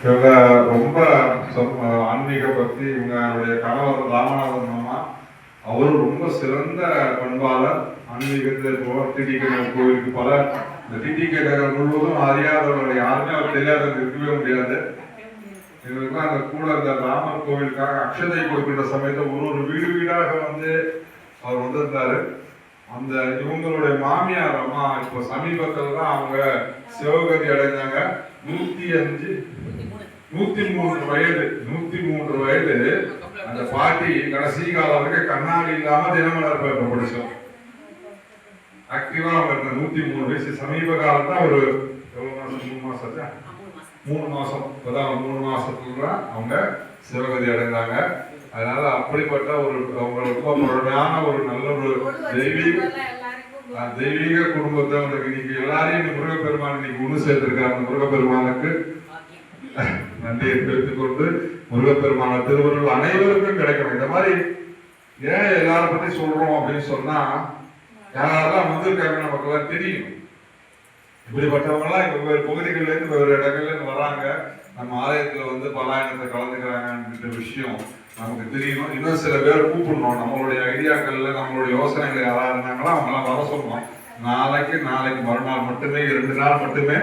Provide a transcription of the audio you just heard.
இவங்க ரொம்ப ஆன்மீக பக்தி. இவங்களுடைய கணவர் ராமநாதன் மாமா, அவரும் ரொம்ப சிறந்த பண்பாளர். ஆன்மீகத்தில் டிடிகே கோவிலுக்கு பல இந்த டிடிகே நகர் முழுவதும் அறியாதவர்கள் யாருமே அவர் தெரியாதவங்க இருக்கவே முடியாது. இவருக்குலாம் அந்த கூட அந்த ராமர் கோவிலுக்காக அக்ஷதை கொடுக்கின்ற சமயத்தில் ஒரு வீடு வீடாக வந்து அவர் வந்திருந்தாரு. அந்த இவங்களுடைய மாமியார் அம்மா இப்போ சமீபத்தில் தான் அவங்க சிவகதி அடைந்தாங்க. 103 வயது. 103 வயது அந்த பாட்டி கடைசி காலம் வரைக்கும் கண்ணாடி இல்லாம தினமலர் பேப்பர் படிச்சோம். ஆக்டிவா அவங்க 103 வயசு. சமீப காலம் தான் ஒரு 3 மாசம் இப்பதான் 3 மாசத்துல தான் அவங்க சிவகதி அடைந்தாங்க. அதனால அப்படிப்பட்ட ஒரு அவங்களுக்கு பொறுமையான ஒரு நல்ல ஒரு தெய்வீக குடும்பத்தை அவங்களுக்கு இன்னைக்கு எல்லாரையும் முருகப்பெருமான் இன்னைக்கு ஒண்ணு சேர்த்திருக்காங்க. முருகப்பெருமானுக்கு நன்றியை தெரிவித்துக் கொண்டு முருகப்பெருமான திருவருள் அனைவருக்கும் கிடைக்கணும். இந்த மாதிரி ஏன் எல்லாரும் பத்தி சொல்றோம் அப்படின்னு சொன்னா, யாரெல்லாம் வந்திருக்காங்க நமக்கு எல்லாம் தெரியும். இப்படிப்பட்டவங்க எல்லாம் வெவ்வேறு பகுதிகள்ல இருந்து வெவ்வேறு இடங்கள்ல இருந்து வராங்க. நம்ம ஆலயத்துல வந்து பலாயனத்தை கலந்துக்கிறாங்கன்ற விஷயம் நமக்கு தெரியணும். இன்னும் சில பேர் கூப்பிடணும். நம்மளுடைய ஐடியாக்கள்ல நம்மளுடைய யோசனைகள் யாரா இருந்தாங்களோ அவங்க எல்லாம் வர சொல்லணும். நாளைக்கு மறுநாள் மட்டுமே 2 நாள் மட்டுமே